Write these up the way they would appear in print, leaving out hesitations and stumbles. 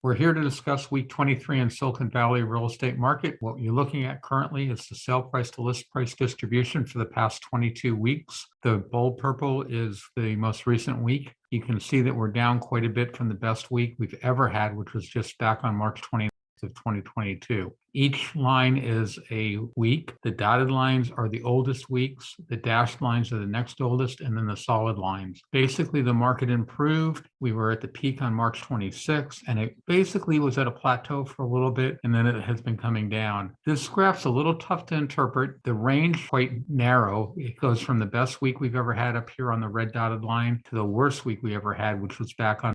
We're here to discuss week 23 in Silicon Valley real estate market. What you're looking at currently is the sale price to list price distribution for the past 22 weeks. The bold purple is the most recent week. You can see that we're down quite a bit from the best week we've ever had, which was just back on March 29th of 2022. Each line is a week. The dotted lines are the oldest weeks. The dashed lines are the next oldest, and then the solid lines. Basically, the market improved. We were at the peak on March 26th, and it basically was at a plateau for a little bit, and then it has been coming down. This graph's a little tough to interpret. The range quite narrow. It goes from the best week we've ever had up here on the red dotted line to the worst week we ever had, which was back on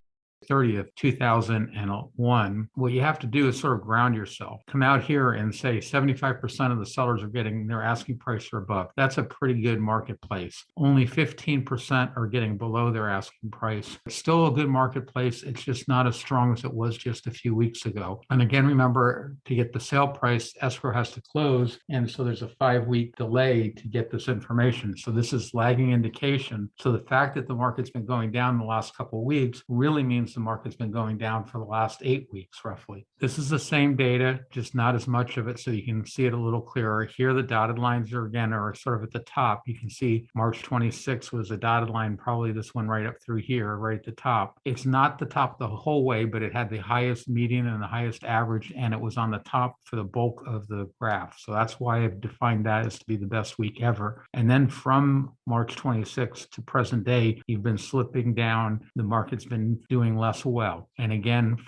30th, 2001. What you have to do is sort of ground yourself. Come out here and say 75% of the sellers are getting their asking price or above. That's a pretty good marketplace. Only 15% are getting below their asking price. It's still a good marketplace. It's just not as strong as it was just a few weeks ago. And again, remember, to get the sale price, escrow has to close. And so there's a 5-week delay to get this information. So this is lagging indication. So the fact that the market's been going down the last couple of weeks really means the market's been going down for the last 8 weeks, roughly. This is the same data, just not as much of it, so you can see it a little clearer. Here, the dotted lines are sort of at the top. You can see March 26 was a dotted line, probably this one right up through here, right at the top. It's not the top the whole way, but it had the highest median and the highest average, and it was on the top for the bulk of the graph. So that's why I've defined that as to be the best week ever. And then from March 26 to present day, you've been slipping down. The market's been doing less well. And again,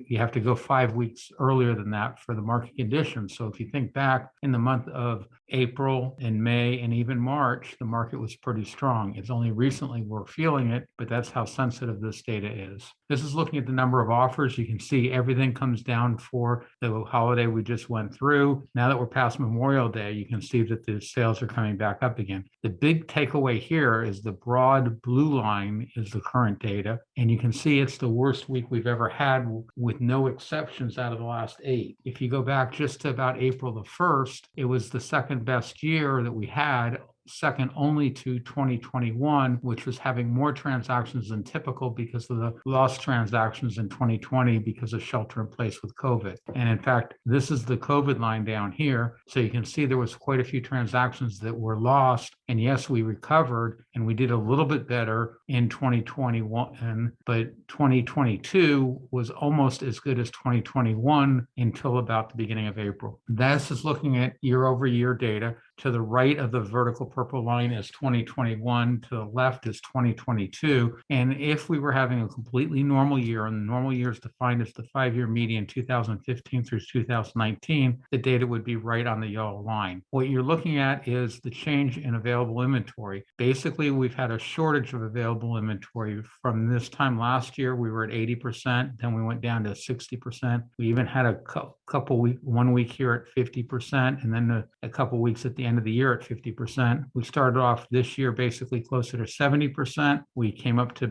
you have to go 5 weeks earlier than that for the market conditions. So if you think back in the month of April and May and even March, the market was pretty strong. It's only recently we're feeling it, but that's how sensitive this data is. This is looking at the number of offers. You can see everything comes down for the holiday we just went through. Now that we're past Memorial Day, you can see that the sales are coming back up again. The big takeaway here is the broad blue line is the current data, and you can see it's the worst week we've ever had with no exceptions out of the last 8. If you go back just to about April the 1st, it was the second best year that we had, second only to 2021, which was having more transactions than typical because of the lost transactions in 2020 because of shelter in place with COVID. And in fact, this is the COVID line down here. So you can see there was quite a few transactions that were lost. And yes, we recovered and we did a little bit better in 2021, but 2022 was almost as good as 2021 until about the beginning of April. This is looking at year over year data. To the right of the vertical purple line is 2021, to the left is 2022. And if we were having a completely normal year, and the normal year is defined as the 5-year median 2015 through 2019, the data would be right on the yellow line. What you're looking at is the change in available inventory. Basically, we've had a shortage of available inventory. From this time last year, we were at 80%, then we went down to 60%. We even had a couple week, 1 week here at 50%, and then a couple weeks at the end of the year at 50%. We started off this year basically closer to 70%. We came up to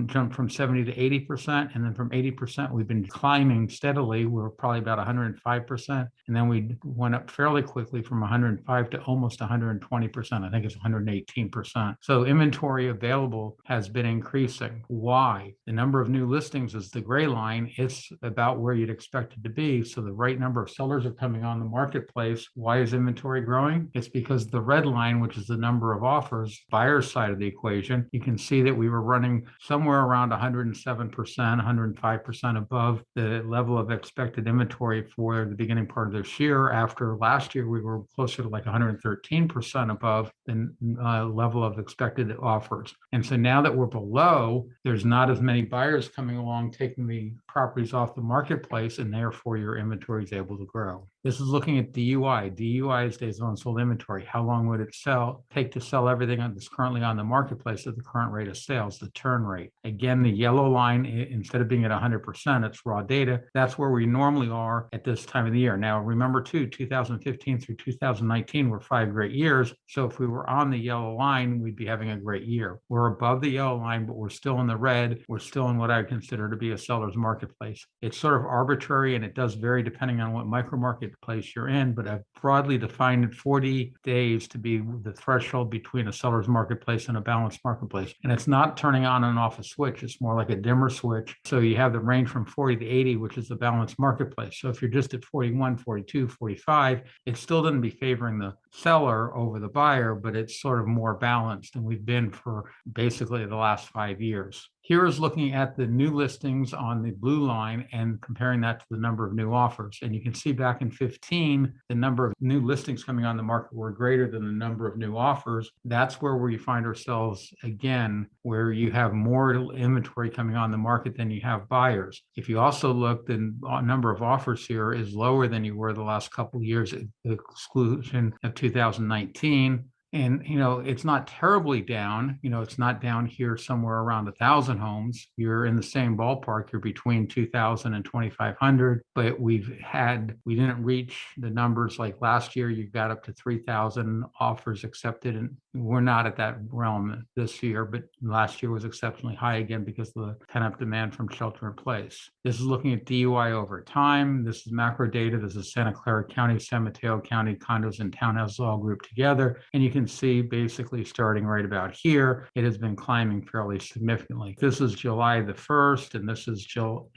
jumped from 70 to 80%, and then from 80%, we've been climbing steadily. We're probably about 105%, and then we went up fairly quickly from 105 to almost 120%. I think it's 118%. So inventory available has been increasing. Why? The number of new listings is the gray line. It's about where you'd expect it to be. So the right number of sellers are coming on the marketplace. Why is inventory growing? It's because the red line, which is the number of offers, buyer's side of the equation, you can see that we were running somewhere around 107%, 105% above the level of expected inventory for the beginning part of this year. After last year, we were closer to like 113% above the level of expected offers. And so now that we're below, there's not as many buyers coming along taking the properties off the marketplace, and therefore your inventory is able to grow. This is looking at DUI. DUI is days on sold inventory. How long would it take to sell everything that's currently on the marketplace at the current rate of sales, the turn rate? Again, the yellow line, instead of being at 100%, it's raw data. That's where we normally are at this time of the year. Now, remember too, 2015 through 2019 were 5 great years. So if we were on the yellow line, we'd be having a great year. We're above the yellow line, but we're still in the red. We're still in what I consider to be a seller's marketplace. It's sort of arbitrary, and it does vary depending on what micro marketplace you're in, but I've broadly defined 40 days to be the threshold between a seller's marketplace and a balanced marketplace. And it's not turning on and off a switch. It's more like a dimmer switch. So you have the range from 40 to 80, which is the balanced marketplace. So if you're just at 41, 42, 45, it still doesn't be favoring the seller over the buyer, but it's sort of more balanced than we've been for basically the last 5 years. Here is looking at the new listings on the blue line and comparing that to the number of new offers. And you can see back in 15, the number of new listings coming on the market were greater than the number of new offers. That's where we find ourselves again, where you have more inventory coming on the market than you have buyers. If you also look, the number of offers here is lower than you were the last couple of years, at the exclusion of 2019. And, it's not terribly down. It's not down here somewhere around 1,000 homes. You're in the same ballpark. You're between 2,000 and 2,500. But we didn't reach the numbers like last year. You got up to 3,000 offers accepted. And we're not at that realm this year. But last year was exceptionally high again because of the pent-up demand from shelter in place. This is looking at DUI over time. This is macro data. This is Santa Clara County, San Mateo County, condos and townhouses all grouped together. And you can see basically starting right about here, it has been climbing fairly significantly. This is July the 1st, and this is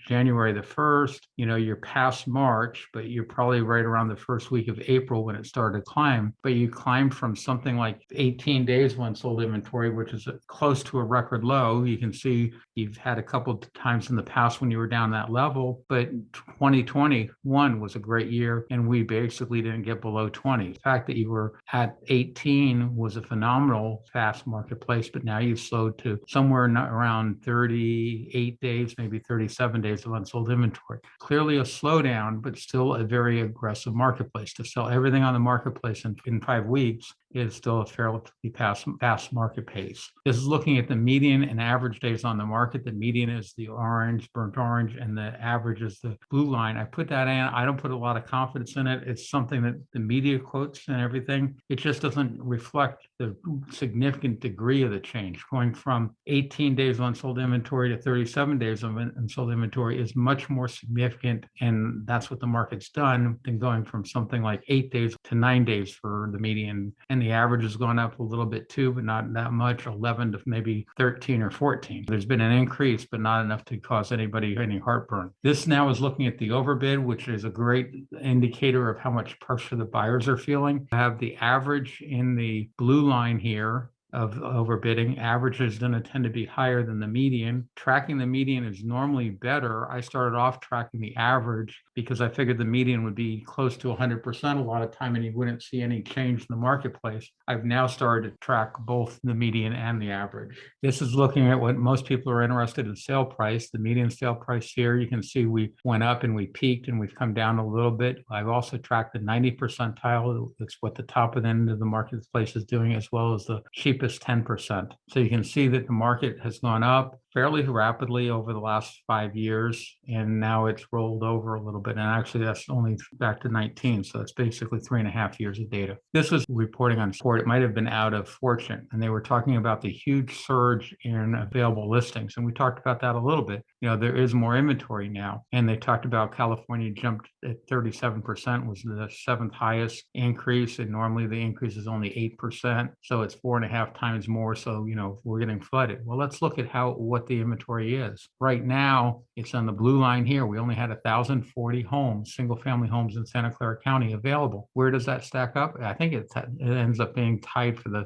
January the 1st. You're past March, but you're probably right around the first week of April when it started to climb. But you climbed from something like 18 days when sold inventory, which is close to a record low. You can see you've had a couple of times in the past when you were down that level, but 2021 was a great year, and we basically didn't get below 20. The fact that you were at 18 was a phenomenal fast marketplace, but now you've slowed to somewhere around 38 days, maybe 37 days of unsold inventory. Clearly a slowdown, but still a very aggressive marketplace. To sell everything on the marketplace in 5 weeks is still a fairly fast market pace. This is looking at the median and average days on the market. The median is the orange, burnt orange, and the average is the blue line. I put that in. I don't put a lot of confidence in it. It's something that the media quotes and everything. It just doesn't reflect the significant degree of the change. Going from 18 days of unsold inventory to 37 days of unsold inventory is much more significant, and that's what the market's done, than going from something like 8 days to 9 days for the median. And the average has gone up a little bit too, but not that much, 11 to maybe 13 or 14. There's been an increase, but not enough to cause anybody any heartburn. This now is looking at the overbid, which is a great indicator of how much pressure the buyers are feeling. I have the average in the blue line here of overbidding. Average is going to tend to be higher than the median. Tracking the median is normally better. I started off tracking the average because I figured the median would be close to 100% a lot of time and you wouldn't see any change in the marketplace. I've now started to track both the median and the average. This is looking at what most people are interested in: sale price. The median sale price here, you can see we went up and we peaked and we've come down a little bit. I've also tracked the 90 percentile. That's what the top of the end of the marketplace is doing, as well as the cheapest 10%. So you can see that the market has gone up fairly rapidly over the last 5 years, and now it's rolled over a little bit. And actually, that's only back to 19. So it's basically 3.5 years of data. This was reporting on Sport. It might have been out of Fortune, and they were talking about the huge surge in available listings. And we talked about that a little bit. There is more inventory now. And they talked about California jumped at 37%, was the 7th highest increase. And normally the increase is only 8%. So it's 4.5 times more. So, we're getting flooded. Well, let's look at what the inventory is. Right now, it's on the blue line here. We only had 1,040 homes, single family homes in Santa Clara County available. Where does that stack up? I think it ends up being tied for the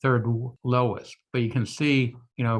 third lowest. But you can see,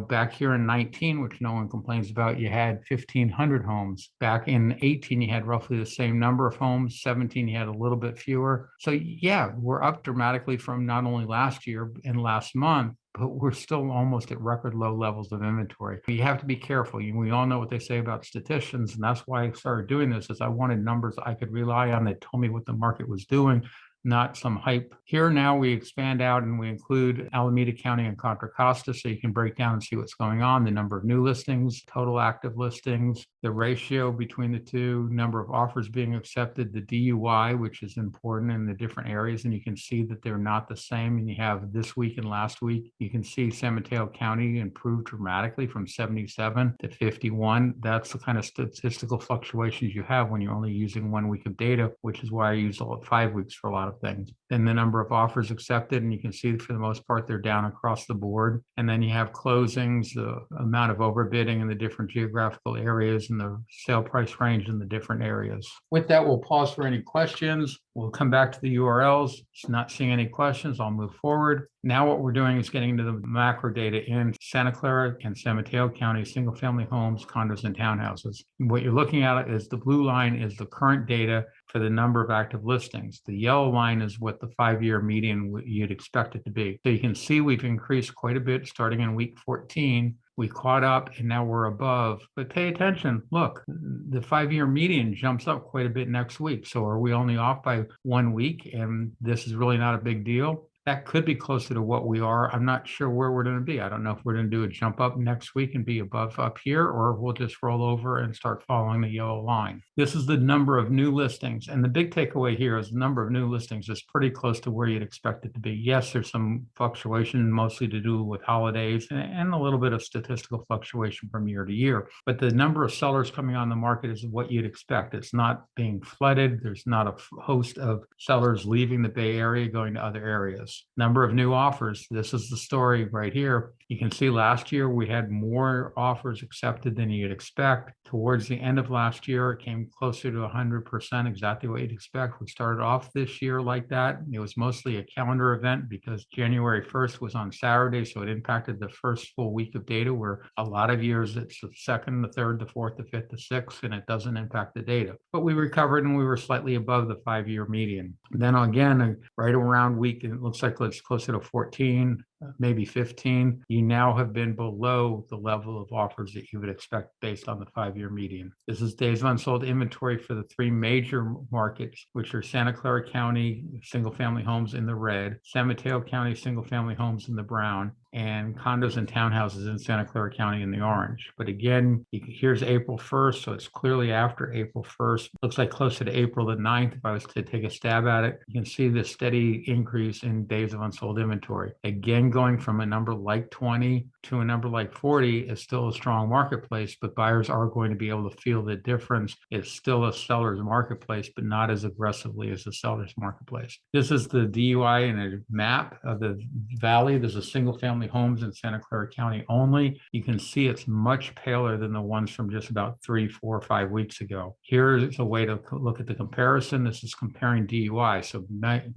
back here in 19, which no one complains about, you had 1,500 homes. Back in 18, you had roughly the same number of homes. 17, you had a little bit fewer. So yeah, we're up dramatically from not only last year and last month, but we're still almost at record low levels of inventory. You have to be careful. We all know what they say about statisticians, and that's why I started doing this, is I wanted numbers I could rely on that told me what the market was doing, not some hype. Here now we expand out and we include Alameda County and Contra Costa, so you can break down and see what's going on, the number of new listings, total active listings, the ratio between the two, number of offers being accepted, the DUI, which is important in the different areas. And you can see that they're not the same. And you have this week and last week, you can see San Mateo County improved dramatically from 77 to 51. That's the kind of statistical fluctuations you have when you're only using 1 week of data, which is why I use 5 weeks for a lot of things. Then the number of offers accepted, and you can see for the most part, they're down across the board. And then you have closings, the amount of overbidding in the different geographical areas and the sale price range in the different areas. With that, we'll pause for any questions. We'll come back to the URLs. Not seeing any questions, I'll move forward. Now what we're doing is getting into the macro data in Santa Clara and San Mateo County, single family homes, condos, and townhouses. What you're looking at is the blue line is the current data for the number of active listings. The yellow line is what the 5-year median you'd expect it to be. So you can see we've increased quite a bit starting in week 14. We caught up and now we're above, but pay attention. Look, the 5-year median jumps up quite a bit next week. So are we only off by 1 week? And this is really not a big deal. That could be closer to what we are. I'm not sure where we're going to be. I don't know if we're going to do a jump up next week and be above up here, or we'll just roll over and start following the yellow line. This is the number of new listings. And the big takeaway here is the number of new listings is pretty close to where you'd expect it to be. Yes, there's some fluctuation, mostly to do with holidays and a little bit of statistical fluctuation from year to year. But the number of sellers coming on the market is what you'd expect. It's not being flooded. There's not a host of sellers leaving the Bay Area going to other areas. Number of new offers. This is the story right here. You can see last year we had more offers accepted than you'd expect. Towards the end of last year, it came closer to 100%, exactly what you'd expect. We started off this year like that. It was mostly a calendar event because January 1st was on Saturday, so it impacted the first full week of data, where a lot of years it's the second, the third, the fourth, the fifth, the sixth, and it doesn't impact the data. But we recovered and we were slightly above the 5-year median. Then again, right around week, it looks like it's closer to 14, maybe 15. You now have been below the level of offers that you would expect based on the 5-year median. This is days of unsold inventory for the 3 major markets, which are Santa Clara County, single family homes in the red, San Mateo County, single family homes in the brown, and condos and townhouses in Santa Clara County in the orange. But again, here's April 1st, so it's clearly after April 1st. Looks like closer to April the 9th, if I was to take a stab at it. You can see the steady increase in days of unsold inventory. Again, going from a number like 20 to a number like 40 is still a strong marketplace, but buyers are going to be able to feel the difference. It's still a seller's marketplace, but not as aggressively as the seller's marketplace. This is the DUI in a map of the valley. There's a single family homes in Santa Clara County only. You can see it's much paler than the ones from just about 3, 4, 5 weeks ago. Here's a way to look at the comparison. This is comparing DUI. So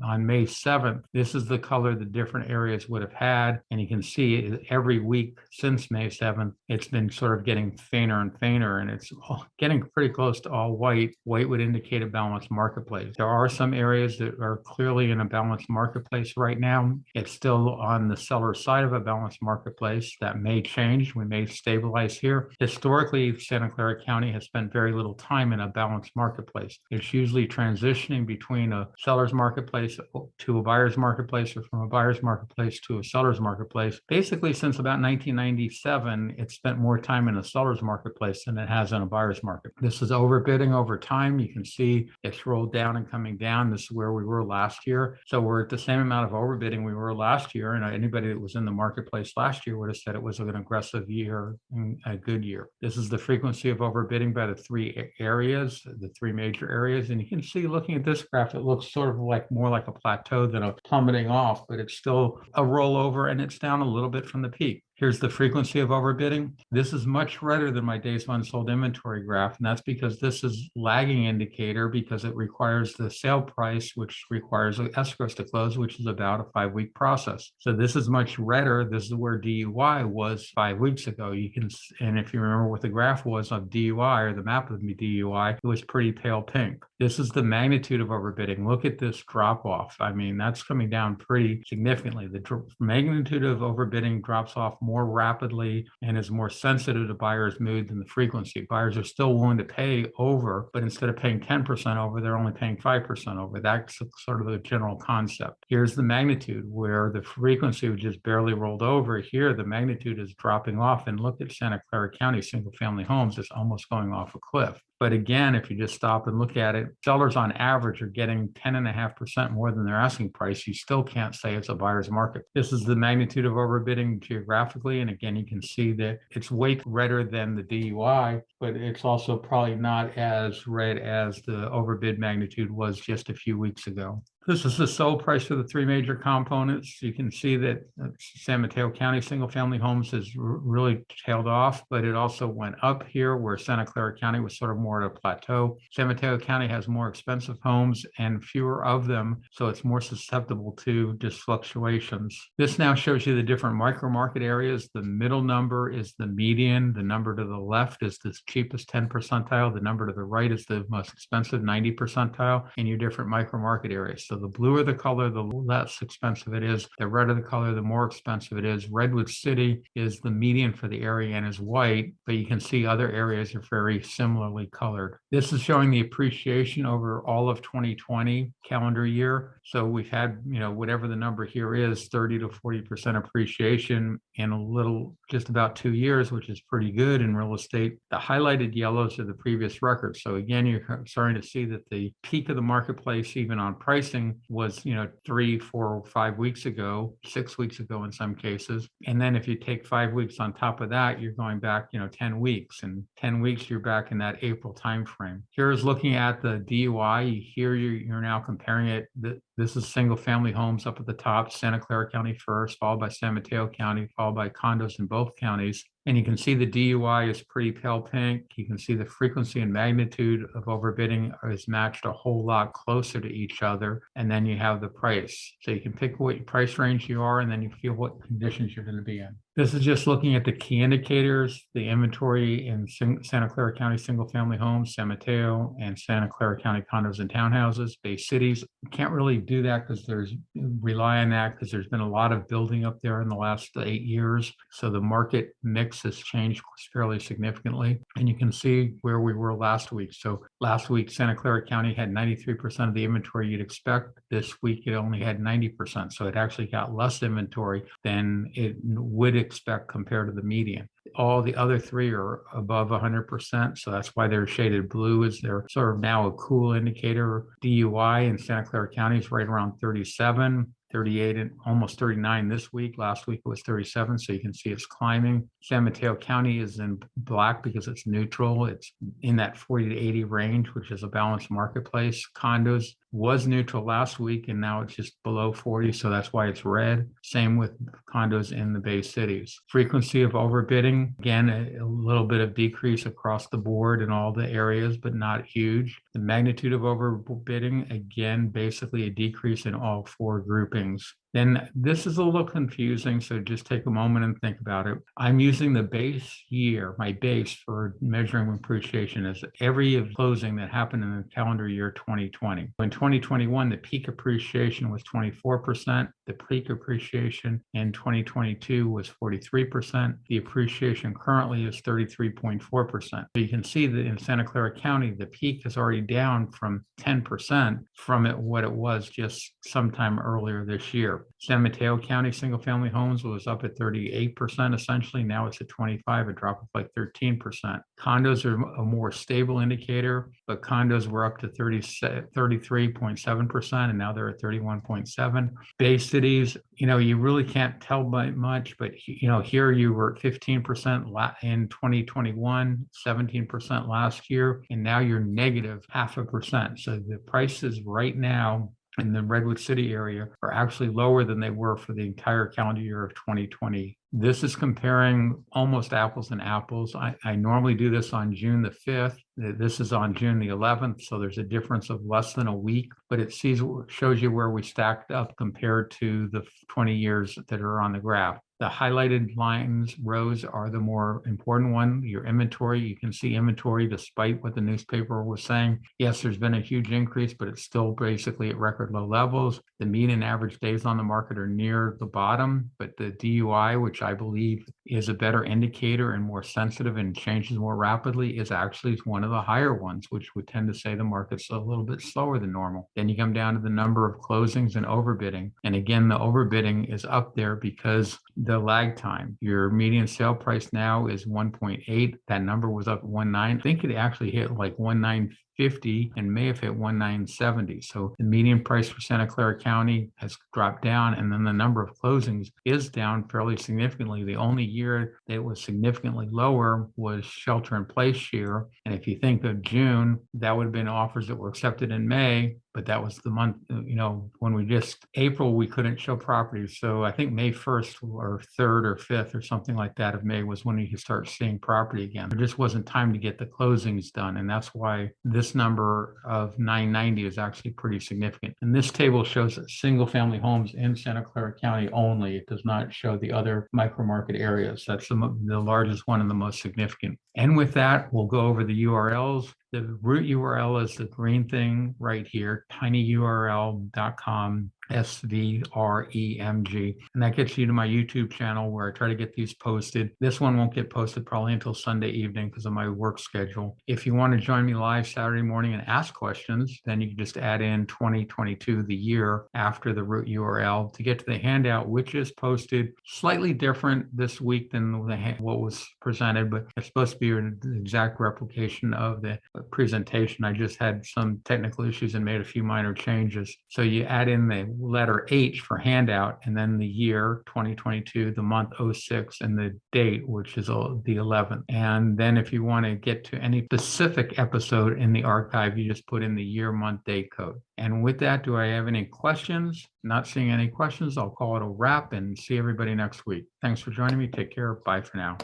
on May 7th, this is the color the different areas would have had. And you can see every week since May 7th, it's been sort of getting fainter and fainter, and it's getting pretty close to all white. White would indicate a balanced marketplace. There are some areas that are clearly in a balanced marketplace right now. It's still on the seller side of a balanced marketplace. That may change. We may stabilize here. Historically, Santa Clara County has spent very little time in a balanced marketplace. It's usually transitioning between a seller's marketplace to a buyer's marketplace, or from a buyer's marketplace to a seller's marketplace. Basically, since about 1997, it's spent more time in a seller's marketplace than it has in a buyer's market. This is overbidding over time. You can see it's rolled down and coming down. This is where we were last year. So we're at the same amount of overbidding we were last year. And anybody that was in the marketplace last year would have said it was an aggressive year and a good year. This is the frequency of overbidding by the 3 areas, the 3 major areas. And you can see, looking at this graph, it looks sort of like more like a plateau than a plummeting off, but it's still a rollover and it's down a little bit from the peak. Here's the frequency of overbidding. This is much redder than my days of unsold inventory graph, and that's because this is lagging indicator because it requires the sale price, which requires escrows to close, which is about a 5-week process. So this is much redder. This is where DUI was 5 weeks ago. You can, and if you remember what the graph was of DUI, or the map of DUI, it was pretty pale pink. This is the magnitude of overbidding. Look at this drop off. I mean, that's coming down pretty significantly. The magnitude of overbidding drops off more more rapidly and is more sensitive to buyers' mood than the frequency. Buyers are still willing to pay over, but instead of paying 10% over, they're only paying 5% over. That's sort of the general concept. Here's the magnitude where the frequency was just barely rolled over. Here, the magnitude is dropping off. And look at Santa Clara County single-family homes. It's almost going off a cliff. But again, if you just stop and look at it, sellers on average are getting 10.5% more than their asking price. You still can't say it's a buyer's market. This is the magnitude of overbidding geographically. And again, you can see that it's way redder than the DUI, but it's also probably not as red as the overbid magnitude was just a few weeks ago. This is the sold price for the three major components. You can see that San Mateo County single-family homes has really tailed off, but it also went up here where Santa Clara County was sort of more at a plateau. San Mateo County has more expensive homes and fewer of them, so it's more susceptible to just fluctuations. This now shows you the different micro market areas. The middle number is the median. The number to the left is the cheapest 10 percentile. The number to the right is the most expensive 90 percentile in your different micro market areas. So the bluer the color, the less expensive it is. The redder the color, the more expensive it is. Redwood City is the median for the area and is white, but you can see other areas are very similarly colored. This is showing the appreciation over all of 2020 calendar year. So we've had, whatever the number here is, 30 to 40% appreciation in a little, just about 2 years, which is pretty good in real estate. The highlighted yellows are the previous records. So again, you're starting to see that the peak of the marketplace, even on pricing, was 3, 4, 5 weeks ago, 6 weeks ago in some cases. And then if you take 5 weeks on top of that, you're going back 10 weeks, and 10 weeks you're back in that April timeframe. Here's looking at the DUI. Here you're now comparing it. This is single family homes up at the top, Santa Clara County first, followed by San Mateo County, followed by condos in both counties. And you can see the DUI is pretty pale pink. You can see the frequency and magnitude of overbidding is matched a whole lot closer to each other. And then you have the price. So you can pick what price range you are, and then you feel what conditions you're going to be in. This is just looking at the key indicators, the inventory in Santa Clara County single-family homes, San Mateo, and Santa Clara County condos and townhouses, Bay Cities. You can't really do that because rely on that because there's been a lot of building up there in the last 8 years. So the market mix has changed fairly significantly. And you can see where we were last week. So last week, Santa Clara County had 93% of the inventory you'd expect. This week, it only had 90%. So it actually got less inventory than it would expect compared to the median. All the other three are above 100%. So that's why they're shaded blue, is they're sort of now a cool indicator. DUI in Santa Clara County is right around 37. 38 and almost 39 this week. Last week it was 37, so you can see it's climbing. San Mateo County is in black because it's neutral. It's in that 40 to 80 range, which is a balanced marketplace. Condos was neutral last week, and now it's just below 40, so that's why it's red. Same with condos in the Bay Cities. Frequency of overbidding, again, a little bit of decrease across the board in all the areas, but not huge. The magnitude of overbidding, again, basically a decrease in all four groupings. Then this is a little confusing, so just take a moment and think about it. I'm using the base year, my base for measuring appreciation as every closing that happened in the calendar year 2020. In 2021, the peak appreciation was 24%. The peak appreciation in 2022 was 43%. The appreciation currently is 33.4%. So you can see that in Santa Clara County, the peak is already down from 10% from what it was just sometime earlier this year. San Mateo County single-family homes was up at 38% essentially. Now it's at 25, a drop of like 13%. Condos are a more stable indicator, but condos were up to 33.7%, and now they're at 31.7. Bay Cities, you really can't tell by much, but here you were at 15% in 2021, 17% last year, and now you're negative 0.5%. So the prices right now in the Redwood City area are actually lower than they were for the entire calendar year of 2020. This is comparing almost apples and apples. I normally do this on June the 5th. This is on June the 11th, so there's a difference of less than a week, but it shows you where we stacked up compared to the 20 years that are on the graph. The highlighted lines, rows, are the more important one. Your inventory, you can see inventory despite what the newspaper was saying. Yes, there's been a huge increase, but it's still basically at record low levels. The mean and average days on the market are near the bottom, but the DUI, which I believe is a better indicator and more sensitive and changes more rapidly is actually one of the higher ones, which would tend to say the market's a little bit slower than normal. Then you come down to the number of closings and overbidding. And again, the overbidding is up there because the lag time. Your median sale price now is 1.8. That number was up 1.9. I think it actually hit like 1.950 and may have hit 1.970. So the median price for Santa Clara County has dropped down, and then the number of closings is down fairly significantly. The only year that it was significantly lower was shelter in place year. And if you think of June, that would have been offers that were accepted in May, but that was the month, when April, we couldn't show properties. So I think May 1st or 3rd or 5th or something like that of May was when you could start seeing property again. There just wasn't time to get the closings done. And that's why this number of 990 is actually pretty significant. And this table shows single family homes in Santa Clara County only. It does not show the other micro market areas. That's the largest one and the most significant. And with that, we'll go over the URLs. The root URL is the green thing right here, tinyurl.com. SVREMG. And that gets you to my YouTube channel where I try to get these posted. This one won't get posted probably until Sunday evening because of my work schedule. If you want to join me live Saturday morning and ask questions, then you can just add in 2022, the year after the root URL to get to the handout, which is posted slightly different this week than what was presented, but it's supposed to be an exact replication of the presentation. I just had some technical issues and made a few minor changes. So you add in the letter H for handout, and then the year 2022, the month 06, and the date, which is the 11th. And then if you want to get to any specific episode in the archive, you just put in the year, month, date code. And with that, do I have any questions? Not seeing any questions, I'll call it a wrap and see everybody next week. Thanks for joining me. Take care. Bye for now.